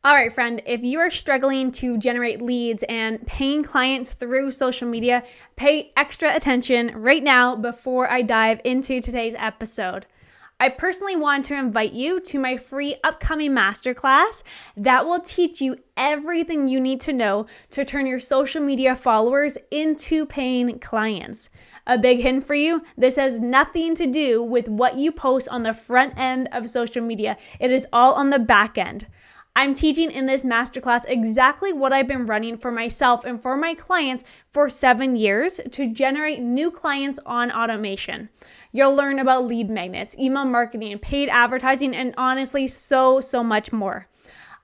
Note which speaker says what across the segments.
Speaker 1: All right, friend, if you are struggling to generate leads and paying clients through social media, pay extra attention right now before I dive into today's episode. I personally want to invite you to my free upcoming masterclass that will teach you everything you need to know to turn your social media followers into paying clients. A big hint for you, this has nothing to do with what you post on the front end of social media. It is all on the back end. I'm teaching in this masterclass exactly what I've been running for myself and for my clients for 7 years to generate new clients on automation. You'll learn about lead magnets, email marketing, paid advertising, and honestly, so much more.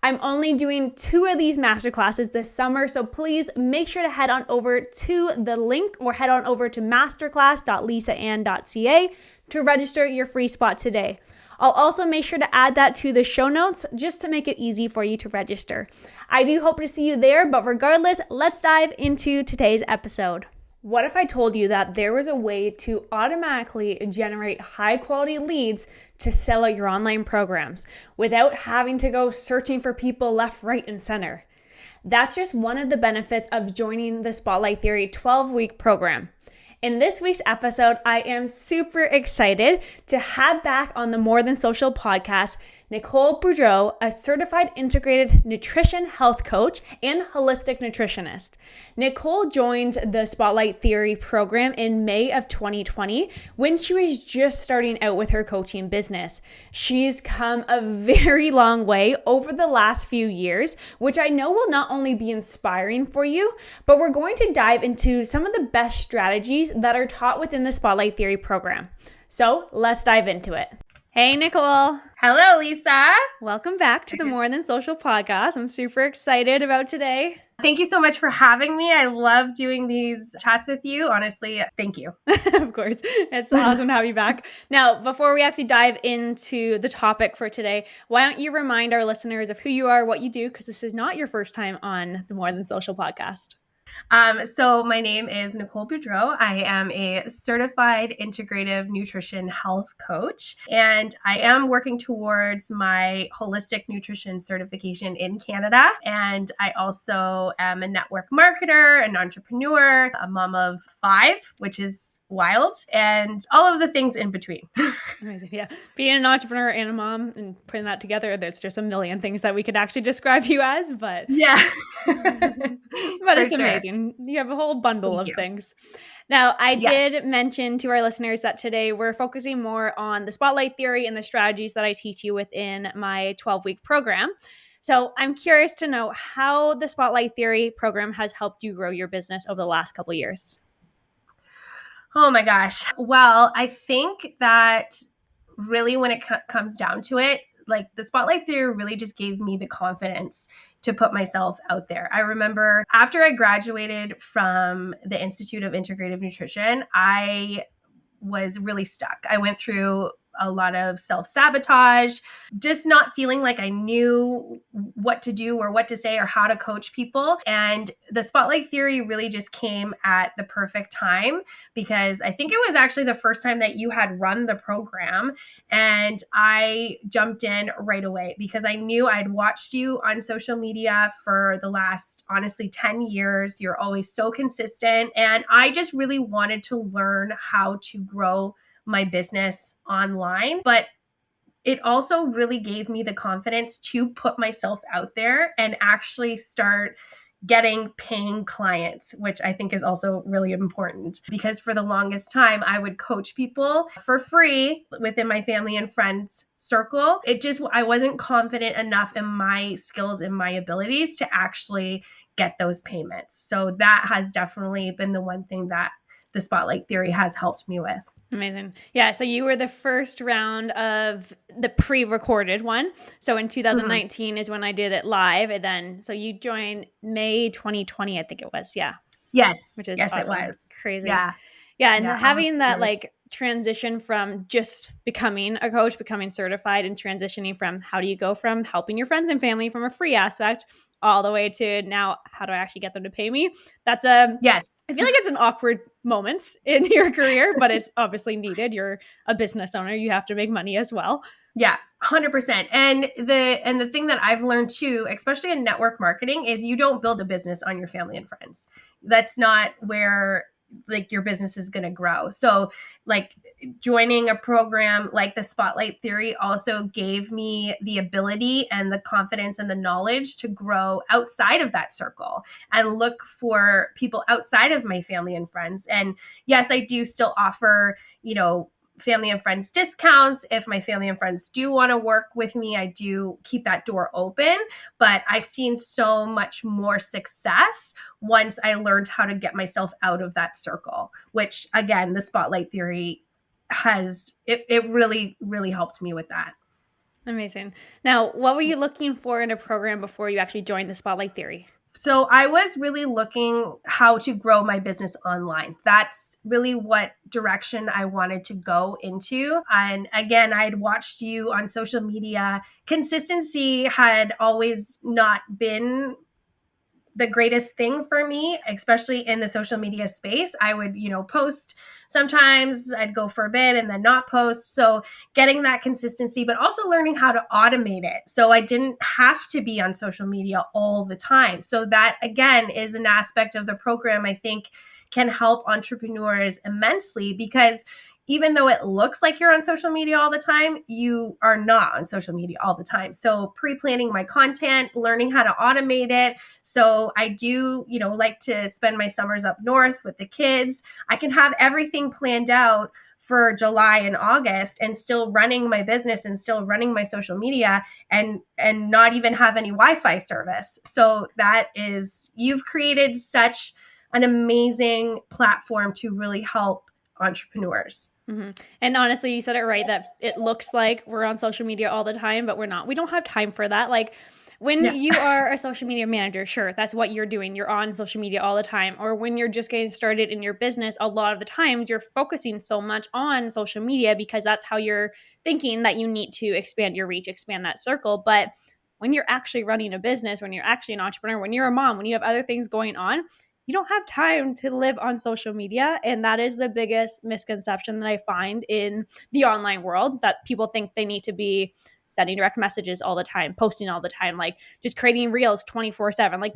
Speaker 1: I'm only doing 2 of these masterclasses this summer, so please make sure to head on over to the link or head on over to masterclass.lisaann.ca to register your free spot today. I'll also make sure to add that to the show notes just to make it easy for you to register. I do hope to see you there, but regardless, let's dive into today's episode. What if I told you that there was a way to automatically generate high quality leads to sell out your online programs without having to go searching for people left, right, and center? That's just one of the benefits of joining the Spotlight Theory 12-week program. In this week's episode, I am super excited to have back on the More Than Social podcast, Nicole Boudreau, a certified integrated nutrition health coach and holistic nutritionist. Nicole joined the Spotlight Theory program in May of 2020 when she was just starting out with her coaching business. She's come a very long way over the last few years, which I know will not only be inspiring for you, but we're going to dive into some of the best strategies that are taught within the Spotlight Theory program. So let's dive into it. Hey, Nicole.
Speaker 2: Hello, Lisa.
Speaker 1: Welcome back to the More Than Social podcast. I'm super excited about today.
Speaker 2: Thank you so much for having me. I love doing these chats with you. Honestly, thank you.
Speaker 1: Of course. It's awesome to have you back. Now, before we actually dive into the topic for today, why don't you remind our listeners of who you are, what you do, because this is not your first time on the More Than Social podcast.
Speaker 2: So my name is Nicole Boudreau. I am a certified integrative nutrition health coach, and I am working towards my holistic nutrition certification in Canada. And I also am a network marketer, an entrepreneur, a mom of 5, which is wild, and all of the things in between.
Speaker 1: Amazing. Yeah. Being an entrepreneur and a mom and putting that together, there's just a million things that we could actually describe you as, but
Speaker 2: yeah.
Speaker 1: But it's amazing. You have a whole bundle of things. Now, I did mention to our listeners that today we're focusing more on the Spotlight Theory and the strategies that I teach you within my 12-week program. So I'm curious to know how the Spotlight Theory program has helped you grow your business over the last couple of years.
Speaker 2: Oh my gosh. Well, I think that really when it comes down to it, like the Spotlight Theory really just gave me the confidence to put myself out there. I remember after I graduated from the Institute of Integrative Nutrition, I was really stuck. I went through a lot of self-sabotage, just not feeling like I knew what to do or what to say or how to coach people. And the Spotlight Theory really just came at the perfect time because I think it was actually the first time that you had run the program. And I jumped in right away because I knew I'd watched you on social media for the last, honestly, 10 years. You're always so consistent. And I just really wanted to learn how to grow my business online, but it also really gave me the confidence to put myself out there and actually start getting paying clients, which I think is also really important because for the longest time I would coach people for free within my family and friends circle. I wasn't confident enough in my skills and my abilities to actually get those payments. So that has definitely been the one thing that the Spotlight Theory has helped me with.
Speaker 1: Amazing. Yeah. So you were the first round of the pre-recorded one. So in 2019 is when I did it live. And then, so you joined May 2020, I think it was. Yeah.
Speaker 2: Yes.
Speaker 1: Which is
Speaker 2: awesome.
Speaker 1: It was crazy.
Speaker 2: Yeah.
Speaker 1: Yeah. And having that like transition from just becoming a coach, becoming certified and transitioning from how do you go from helping your friends and family from a free aspect all the way to now, how do I actually get them to pay me? That's
Speaker 2: yes.
Speaker 1: I feel like it's an awkward moment in your career, but it's obviously needed. You're a business owner. You have to make money as well.
Speaker 2: Yeah, 100%. And the thing that I've learned too, especially in network marketing, is you don't build a business on your family and friends. That's not where like your business is going to grow. So like joining a program like the Spotlight Theory also gave me the ability and the confidence and the knowledge to grow outside of that circle and look for people outside of my family and friends. And yes, I do still offer, family and friends discounts. If my family and friends do want to work with me, I do keep that door open. But I've seen so much more success once I learned how to get myself out of that circle, which again, the Spotlight Theory it really, really helped me with that.
Speaker 1: Amazing. Now, what were you looking for in a program before you actually joined the Spotlight Theory?
Speaker 2: So I was really looking how to grow my business online. That's really what direction I wanted to go into. And again, I'd watched you on social media. Consistency had always not been the greatest thing for me, especially in the social media space. I would, post sometimes, I'd go for a bit and then not post. So getting that consistency, but also learning how to automate it. So I didn't have to be on social media all the time. So that again is an aspect of the program I think can help entrepreneurs immensely, because even though it looks like you're on social media all the time, you are not on social media all the time. So pre-planning my content, learning how to automate it. So I do, like to spend my summers up north with the kids. I can have everything planned out for July and August and still running my business and still running my social media and not even have any Wi-Fi service. So you've created such an amazing platform to really help entrepreneurs.
Speaker 1: Mm-hmm. And honestly, you said it right, that it looks like we're on social media all the time, but we're not. We don't have time for that. Like when you are a social media manager, sure, that's what you're doing. You're on social media all the time. Or when you're just getting started in your business, a lot of the times you're focusing so much on social media because that's how you're thinking that you need to expand your reach, expand that circle. But when you're actually running a business, when you're actually an entrepreneur, when you're a mom, when you have other things going on, you don't have time to live on social media. And that is the biggest misconception that I find in the online world, that people think they need to be sending direct messages all the time, posting all the time, like just creating reels 24/7. Like,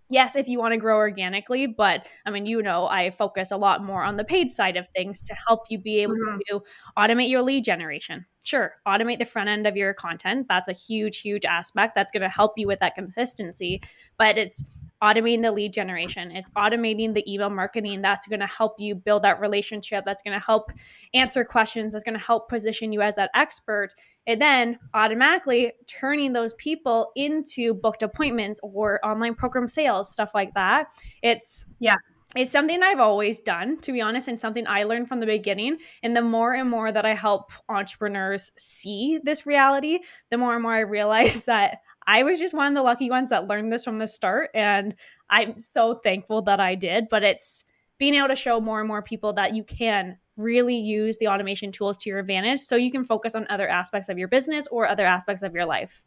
Speaker 1: yes, if you want to grow organically, but I mean, I focus a lot more on the paid side of things to help you be able to automate your lead generation. Sure, automate the front end of your content. That's a huge, huge aspect that's going to help you with that consistency, but it's automating the lead generation. It's automating the email marketing. That's going to help you build that relationship. That's going to help answer questions. That's going to help position you as that expert. And then automatically turning those people into booked appointments or online program sales, stuff like that. It's something I've always done, to be honest, and something I learned from the beginning. And the more and more that I help entrepreneurs see this reality, the more and more I realize that I was just one of the lucky ones that learned this from the start. And I'm so thankful that I did. But it's being able to show more and more people that you can really use the automation tools to your advantage so you can focus on other aspects of your business or other aspects of your life.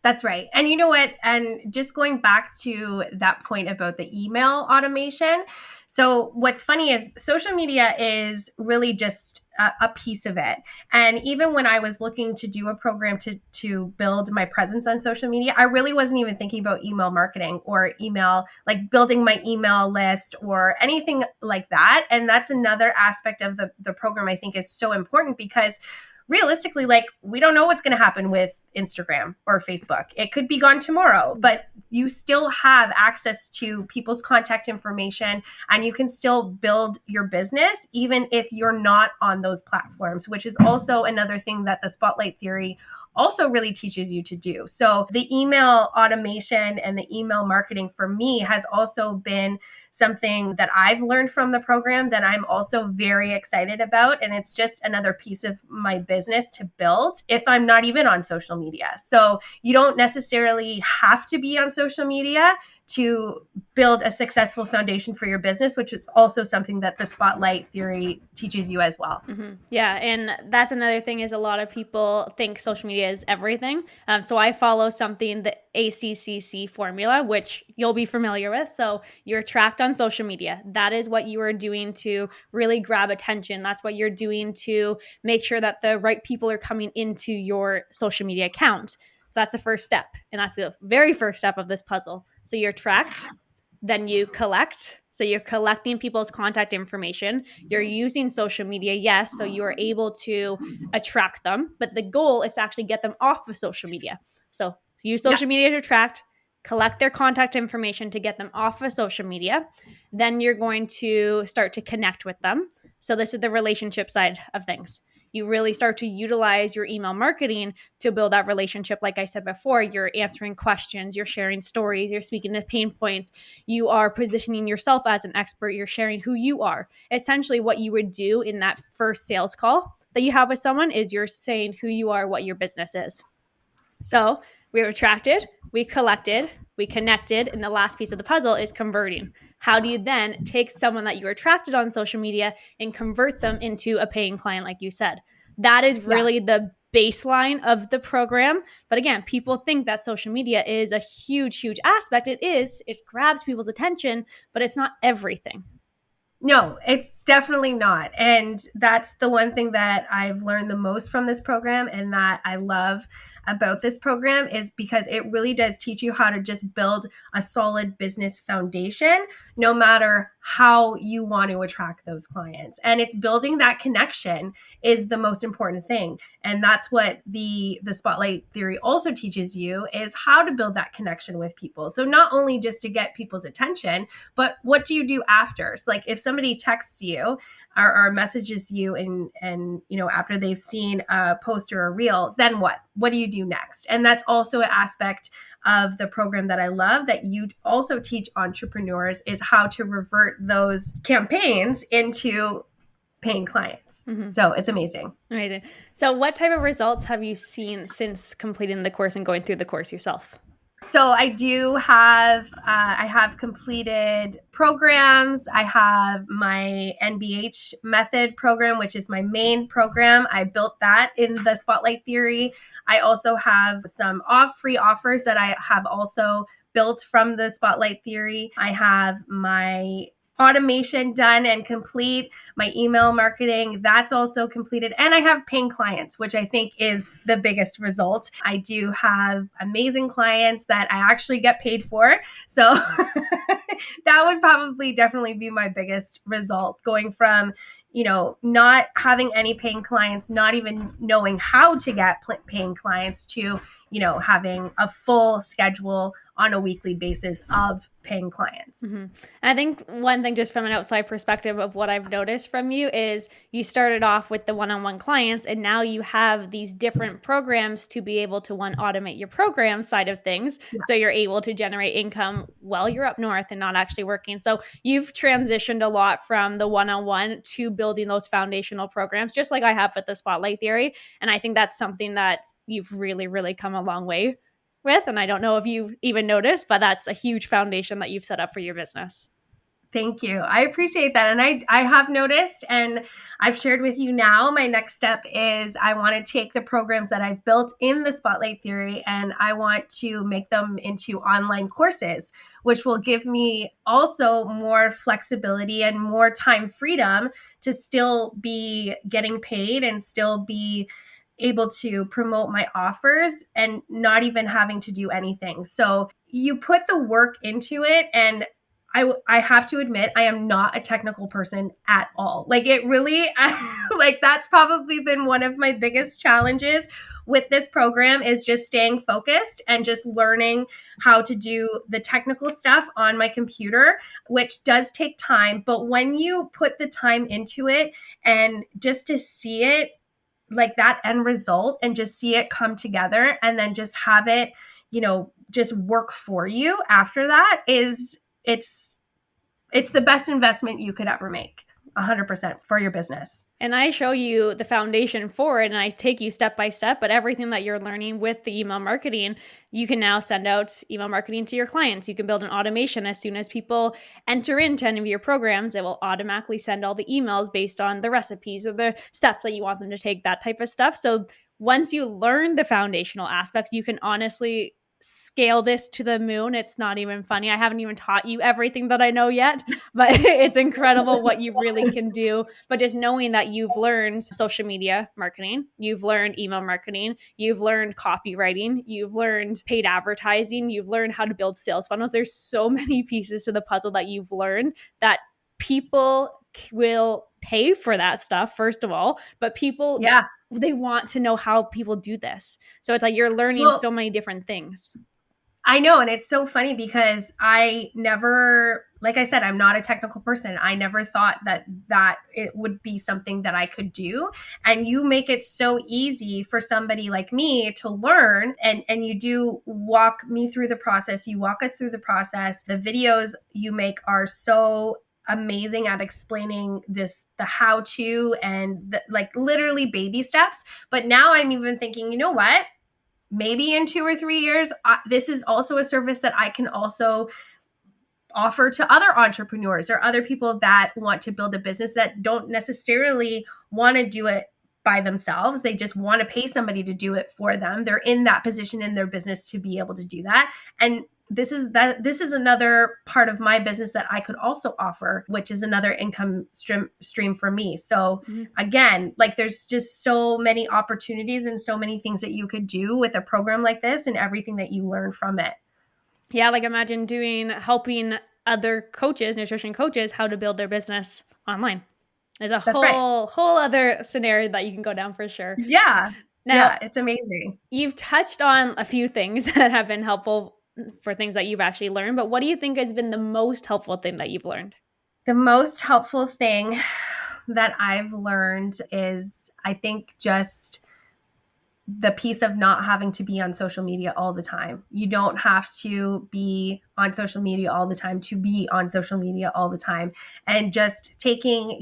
Speaker 2: That's right. And you know what? And just going back to that point about the email automation. So what's funny is social media is really just a piece of it. And even when I was looking to do a program to build my presence on social media, I really wasn't even thinking about email marketing or email, like building my email list or anything like that. And that's another aspect of the program I think is so important, because realistically, like, we don't know what's going to happen with Instagram or Facebook. It could be gone tomorrow, but you still have access to people's contact information and you can still build your business even if you're not on those platforms, which is also another thing that the Spotlight Theory also really teaches you to do. So the email automation and the email marketing for me has also been something that I've learned from the program that I'm also very excited about. And it's just another piece of my business to build if I'm not even on social media. So you don't necessarily have to be on social media to build a successful foundation for your business, which is also something that the spotlight theory teaches you as well.
Speaker 1: Mm-hmm. Yeah. And that's another thing is a lot of people think social media is everything. So I follow something, the ACCC Formula, which you'll be familiar with. So you're tracked on social media. That is what you are doing to really grab attention. That's what you're doing to make sure that the right people are coming into your social media account. So that's the first step. And that's the very first step of this puzzle. So you're tracked, then you collect. So you're collecting people's contact information. You're using social media, yes, so you are able to attract them. But the goal is to actually get them off of social media. So use social media to attract, collect their contact information to get them off of social media. Then you're going to start to connect with them. So this is the relationship side of things. You really start to utilize your email marketing to build that relationship. Like I said before, you're answering questions, you're sharing stories, you're speaking to pain points, you are positioning yourself as an expert, you're sharing who you are. Essentially, what you would do in that first sales call that you have with someone is you're saying who you are, what your business is. So we attracted, we collected, we connected, and the last piece of the puzzle is converting. How do you then take someone that you attracted on social media and convert them into a paying client, like you said? That is really the baseline of the program. But again, people think that social media is a huge, huge aspect. It is. It grabs people's attention, but it's not everything.
Speaker 2: No, it's definitely not. And that's the one thing that I've learned the most from this program and that I love about this program is because it really does teach you how to just build a solid business foundation, no matter how you want to attract those clients. And it's building that connection is the most important thing. And that's what the spotlight theory also teaches you is how to build that connection with people. So not only just to get people's attention, but what do you do after? So like if somebody texts you or messages you and you know after they've seen a post or a reel, then what do you do next? And that's also an aspect of the program that I love that you also teach entrepreneurs is how to revert those campaigns into paying clients. Mm-hmm. So it's amazing.
Speaker 1: Amazing. So what type of results have you seen since completing the course and going through the course yourself?
Speaker 2: So I do have, I have completed programs. I have my NBH method program, which is my main program. I built that in the Spotlight Theory. I also have some free offers that I have also built from the Spotlight Theory. I have my automation done and complete, my email marketing, that's also completed. And I have paying clients, which I think is the biggest result. I do have amazing clients that I actually get paid for. So that would probably definitely be my biggest result going from, you know, not having any paying clients, not even knowing how to get paying clients to, you know, having a full schedule on a weekly basis of paying clients.
Speaker 1: Mm-hmm. And I think one thing just from an outside perspective of what I've noticed from you is you started off with the one-on-one clients and now you have these different programs to be able to automate your program side of things. Yeah. So you're able to generate income while you're up north and not actually working. So you've transitioned a lot from the one-on-one to building those foundational programs, just like I have with the Spotlight Theory. And I think that's something that you've really, really come a long way with. And I don't know if you even noticed, but that's a huge foundation that you've set up for your business.
Speaker 2: Thank you. I appreciate that. And I have noticed and I've shared with you now, my next step is I want to take the programs that I've built in the Spotlight Theory and I want to make them into online courses, which will give me also more flexibility and more time freedom to still be getting paid and still be able to promote my offers and not even having to do anything. So you put the work into it. And I have to admit, I am not a technical person at all. Like it really, like that's probably been one of my biggest challenges with this program is just staying focused and just learning how to do the technical stuff on my computer, which does take time. But when you put the time into it and just to see it, like that end result and just see it come together and then just have it, you know, just work for you after that it's the best investment you could ever make. 100% for your business.
Speaker 1: And I show you the foundation for it and I take you step by step, but everything that you're learning with the email marketing, you can now send out email marketing to your clients. You can build an automation. As soon as people enter into any of your programs, it will automatically send all the emails based on the recipes or the steps that you want them to take, that type of stuff. So once you learn the foundational aspects, you can honestly scale this to the moon. It's not even funny. I haven't even taught you everything that I know yet, but it's incredible what you really can do. But just knowing that you've learned social media marketing, you've learned email marketing, you've learned copywriting, you've learned paid advertising, you've learned how to build sales funnels. There's so many pieces to the puzzle that you've learned that people will pay for that stuff, first of all, but people, they want to know how people do this. So it's like you're learning so many different things.
Speaker 2: I know. And it's so funny because I never, like I said, I'm not a technical person. I never thought that it would be something that I could do. And you make it so easy for somebody like me to learn. And you do walk me through the process. You walk us through the process. The videos you make are so amazing at explaining the how to and like literally baby steps. But now I'm even thinking, you know what? Maybe in 2 or 3 years, this is also a service that I can also offer to other entrepreneurs or other people that want to build a business that don't necessarily want to do it by themselves. They just want to pay somebody to do it for them. They're in that position in their business to be able to do that. And this is another part of my business that I could also offer, which is another income stream for me. So again, like there's just so many opportunities and so many things that you could do with a program like this and everything that you learn from it.
Speaker 1: Yeah, like imagine helping other coaches, nutrition coaches, how to build their business online. There's a whole other scenario that you can go down for sure.
Speaker 2: Yeah. Now, it's amazing.
Speaker 1: You've touched on a few things that have been helpful for things that you've actually learned, but what do you think has been the most helpful thing that you've learned?
Speaker 2: The most helpful thing that I've learned is, I think, just the piece of not having to be on social media all the time. You don't have to be on social media all the time to be on social media all the time. And just taking,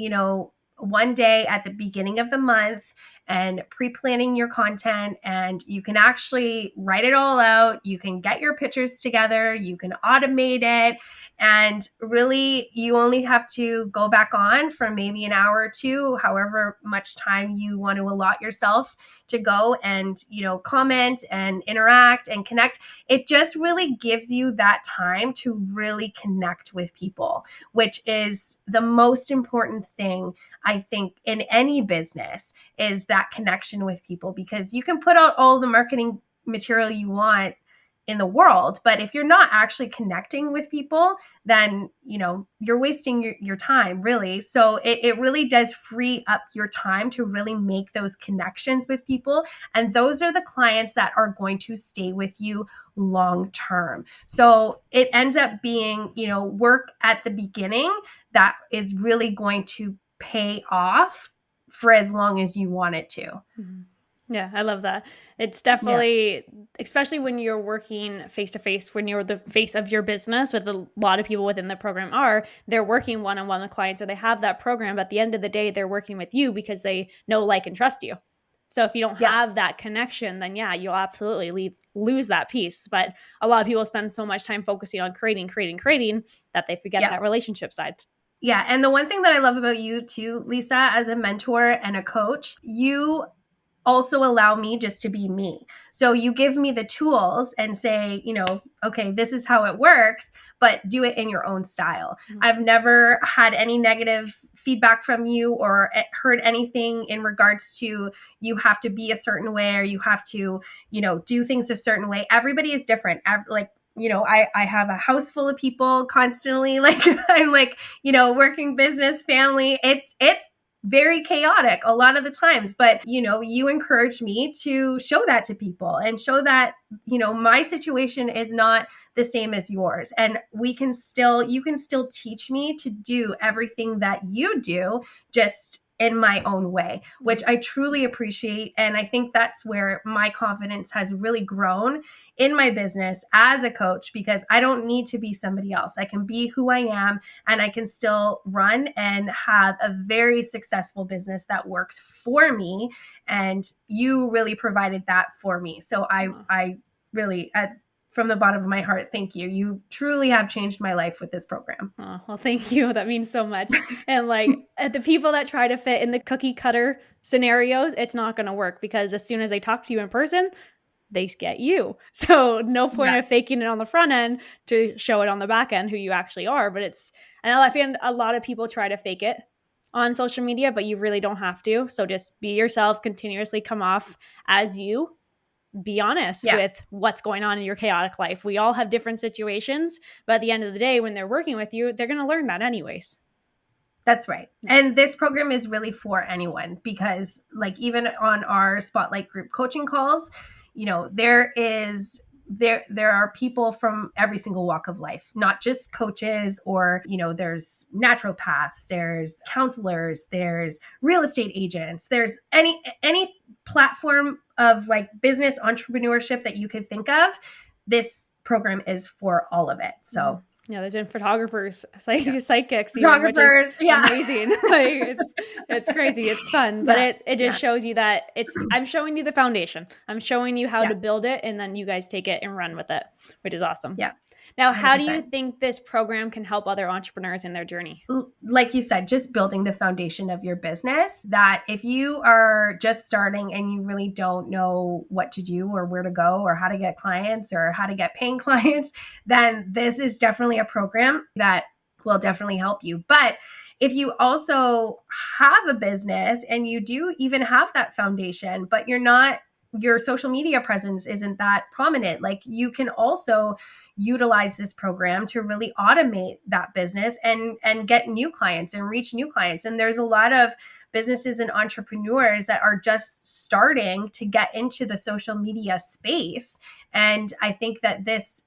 Speaker 2: one day at the beginning of the month and pre-planning your content, and you can actually write it all out. You can get your pictures together. You can automate it. And really, you only have to go back on for maybe an hour or two, however much time you want to allot yourself to go and, comment and interact and connect. It just really gives you that time to really connect with people, which is the most important thing, I think, in any business, is that connection with people, because you can put out all the marketing material you want in the world, but if you're not actually connecting with people, then you're wasting your time, really. So it really does free up your time to really make those connections with people, and those are the clients that are going to stay with you long term. So it ends up being work at the beginning that is really going to pay off for as long as you want it to.
Speaker 1: Mm-hmm. Yeah, I love that. It's definitely, especially when you're working face-to-face, when you're the face of your business, with a lot of people within the program they're working one-on-one with clients, or they have that program. But at the end of the day, they're working with you because they know, like, and trust you. So if you don't have that connection, then you'll absolutely lose that piece. But a lot of people spend so much time focusing on creating that they forget that relationship side.
Speaker 2: Yeah. And the one thing that I love about you too, Lisa, as a mentor and a coach, you also allow me just to be me. So you give me the tools and say, okay, this is how it works, but do it in your own style. Mm-hmm. I've never had any negative feedback from you or heard anything in regards to you have to be a certain way or you have to, do things a certain way. Everybody is different. I have a house full of people constantly. I'm working business, family. It's very chaotic a lot of the times, but you encourage me to show that to people and show that my situation is not the same as yours, and you can still teach me to do everything that you do, just in my own way, which I truly appreciate. And I think that's where my confidence has really grown in my business as a coach, because I don't need to be somebody else. I can be who I am, and I can still run and have a very successful business that works for me. And you really provided that for me. So I really, from the bottom of my heart, thank you. You truly have changed my life with this program.
Speaker 1: Oh, well, thank you. That means so much. And like the people that try to fit in the cookie cutter scenarios, it's not going to work, because as soon as they talk to you in person, they get you. So no point of faking it on the front end to show it on the back end who you actually are. But I know I find a lot of people try to fake it on social media, but you really don't have to. So just be yourself, continuously come off as you. Be honest with what's going on in your chaotic life. We all have different situations, but at the end of the day, when they're working with you, they're going to learn that anyways.
Speaker 2: That's right. And this program is really for anyone, because like even on our Spotlight group coaching calls, you know, there are people from every single walk of life, not just coaches, or, you know, there's naturopaths, there's counselors, there's real estate agents, there's any platform of like business entrepreneurship that you could think of. This program is for all of it. So
Speaker 1: yeah, there's been photographers, psychics,
Speaker 2: photographers,
Speaker 1: which is amazing. Like it's crazy. It's fun, but it just shows you that I'm showing you the foundation. I'm showing you how to build it, and then you guys take it and run with it, which is awesome.
Speaker 2: Yeah.
Speaker 1: Now, 100%. How do you think this program can help other entrepreneurs in their journey?
Speaker 2: Like you said, just building the foundation of your business, that if you are just starting and you really don't know what to do or where to go or how to get clients or how to get paying clients, then this is definitely a program that will definitely help you. But if you also have a business and you do even have that foundation, but your social media presence isn't that prominent, like you can also utilize this program to really automate that business and get new clients and reach new clients. And there's a lot of businesses and entrepreneurs that are just starting to get into the social media space. And I think that this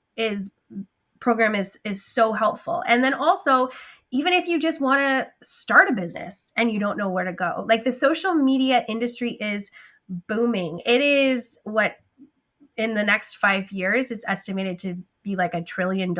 Speaker 2: program is so helpful. And then also, even if you just want to start a business and you don't know where to go, like the social media industry is booming. It is what in the next 5 years, it's estimated to be like $1 trillion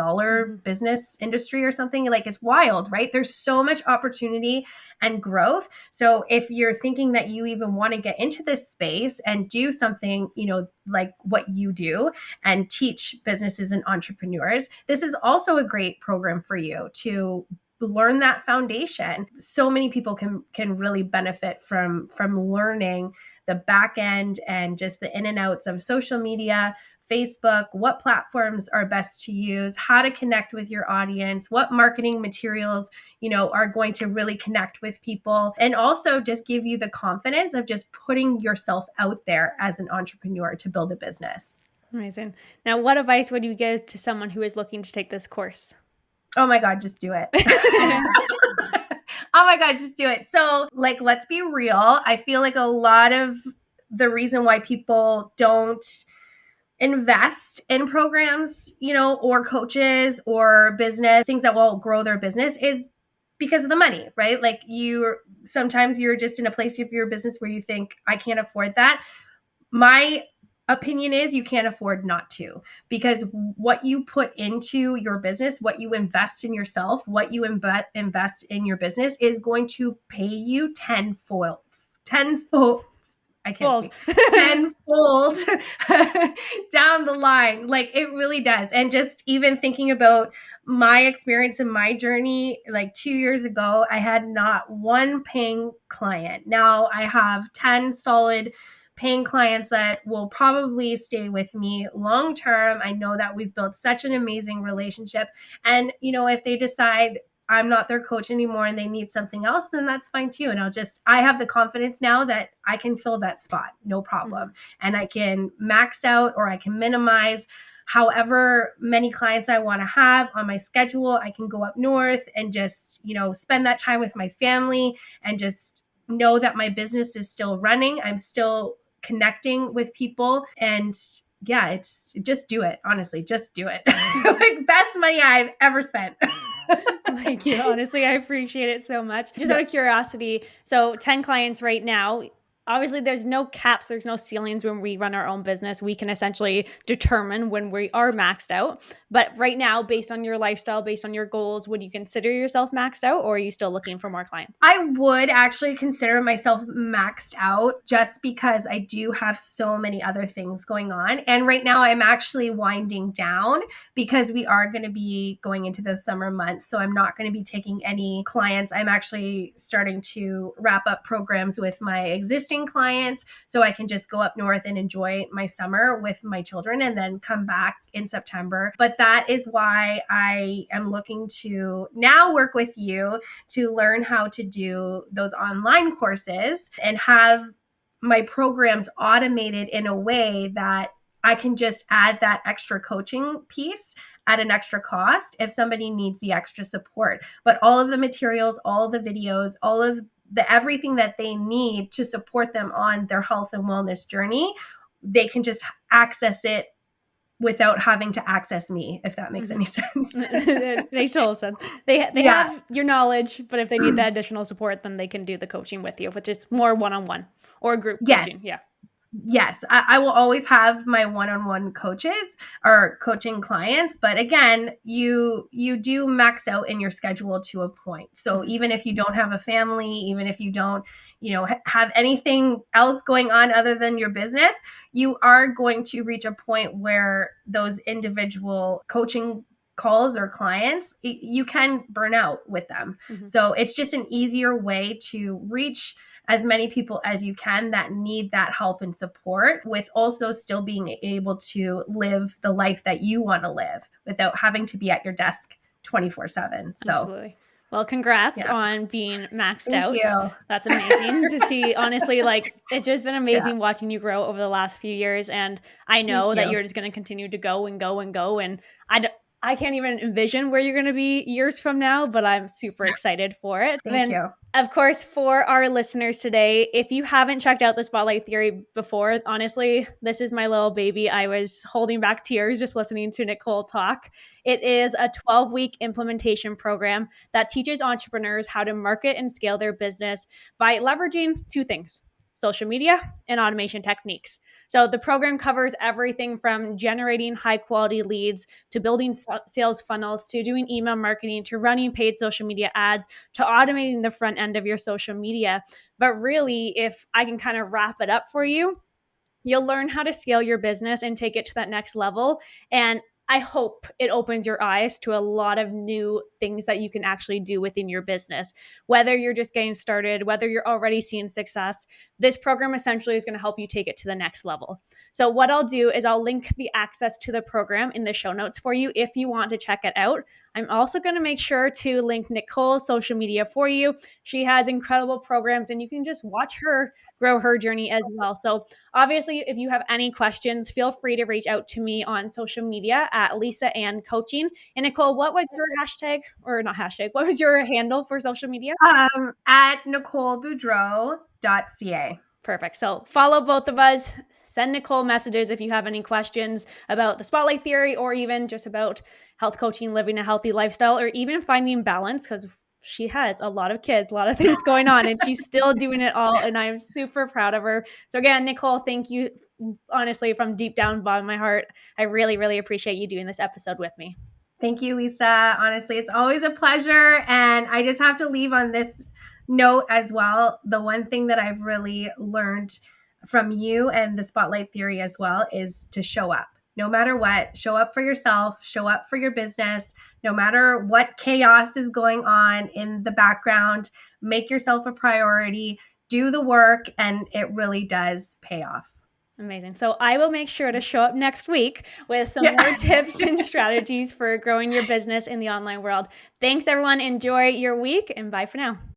Speaker 2: business industry or something. Like it's wild, right? There's so much opportunity and growth. So if you're thinking that you even want to get into this space and do something, you know, like what you do and teach businesses and entrepreneurs, this is also a great program for you to learn that foundation. So many people can really benefit from learning the back end and just the in and outs of social media, Facebook, what platforms are best to use, how to connect with your audience, what marketing materials, you know, are going to really connect with people, and also just give you the confidence of just putting yourself out there as an entrepreneur to build a business.
Speaker 1: Amazing. Now, what advice would you give to someone who is looking to take this course?
Speaker 2: Oh my God, just do it. Oh my God, just do it. So like, let's be real. I feel like a lot of the reason why people don't invest in programs, you know, or coaches or business, things that will grow their business, is because of the money, right? Like sometimes you're just in a place of your business where you think, I can't afford that. My opinion is you can't afford not to, because what you put into your business, what you invest in yourself, what you invest in your business is going to pay you tenfold. I can't speak. Tenfold down the line. Like it really does. And just even thinking about my experience in my journey, like 2 years ago, I had not one paying client. Now I have 10 solid paying clients that will probably stay with me long term. I know that we've built such an amazing relationship. And, you know, if they decide I'm not their coach anymore and they need something else, then that's fine too. And I have the confidence now that I can fill that spot, no problem. And I can max out or I can minimize however many clients I want to have on my schedule. I can go up north and just, you know, spend that time with my family and just know that my business is still running. I'm still connecting with people. And yeah, it's just do it. Honestly, just do it. Like best money I've ever spent.
Speaker 1: Thank you. Honestly, I appreciate it so much. Just out of curiosity, so 10 clients right now. Obviously, there's no caps, there's no ceilings when we run our own business. We can essentially determine when we are maxed out. But right now, based on your lifestyle, based on your goals, would you consider yourself maxed out, or are you still looking for more clients?
Speaker 2: I would actually consider myself maxed out just because I do have so many other things going on. And right now I'm actually winding down because we are going to be going into those summer months. So I'm not going to be taking any clients. I'm actually starting to wrap up programs with my existing clients so I can just go up north and enjoy my summer with my children and then come back in September. But that is why I am looking to now work with you to learn how to do those online courses and have my programs automated in a way that I can just add that extra coaching piece at an extra cost if somebody needs the extra support. But all of the materials, all of the videos, all of the everything that they need to support them on their health and wellness journey, they can just access it without having to access me, if that makes any sense.
Speaker 1: It makes total sense. They have your knowledge, but if they need that additional support, then they can do the coaching with you, which is more one-on-one or group coaching. Yeah.
Speaker 2: Yes, I will always have my one-on-one coaches or coaching clients, but again, you do max out in your schedule to a point. So even if you don't have a family, even if you don't, have anything else going on other than your business, you are going to reach a point where those individual coaching calls or clients, you can burn out with them. So it's just an easier way to reach as many people as you can that need that help and support, with also still being able to live the life that you want to live without having to be at your desk 24/7. So
Speaker 1: absolutely. Well, congrats on being maxed out.
Speaker 2: Thank you.
Speaker 1: That's amazing to see. Honestly, it's just been amazing watching you grow over the last few years. And I know that you're just going to continue to go and go and go. And I can't even envision where you're going to be years from now, but I'm super excited for it.
Speaker 2: Thank you.
Speaker 1: Of course, for our listeners today, if you haven't checked out the Spotlight Theory before, honestly, this is my little baby. I was holding back tears just listening to Nicole talk. It is a 12-week implementation program that teaches entrepreneurs how to market and scale their business by leveraging two things: social media and automation techniques. So the program covers everything from generating high quality leads to building sales funnels to doing email marketing to running paid social media ads to automating the front end of your social media. But really, if I can kind of wrap it up for you, you'll learn how to scale your business and take it to that next level. And I hope it opens your eyes to a lot of new things that you can actually do within your business. Whether you're just getting started, whether you're already seeing success, this program essentially is going to help you take it to the next level. So what I'll do is I'll link the access to the program in the show notes for you if you want to check it out. I'm also going to make sure to link Nicole's social media for you. She has incredible programs and you can just watch her grow her journey as well. So obviously, if you have any questions, feel free to reach out to me on social media at Lisa Ann Coaching. And Nicole, what was your what was your handle for social media?
Speaker 2: At NicoleBoudreau.ca.
Speaker 1: Perfect. So follow both of us. Send Nicole messages if you have any questions about the Spotlight Theory or even just about health coaching, living a healthy lifestyle, or even finding balance, because she has a lot of kids, a lot of things going on, and she's still doing it all. And I'm super proud of her. So again, Nicole, thank you. Honestly, from deep down bottom of my heart, I really, really appreciate you doing this episode with me.
Speaker 2: Thank you, Lisa. Honestly, it's always a pleasure. And I just have to leave on this note as well. The one thing that I've really learned from you and the Spotlight Theory as well is to show up. No matter what, show up for yourself, show up for your business, no matter what chaos is going on in the background, make yourself a priority, do the work, and it really does pay off.
Speaker 1: Amazing. So I will make sure to show up next week with some more tips and strategies for growing your business in the online world. Thanks, everyone. Enjoy your week, and bye for now.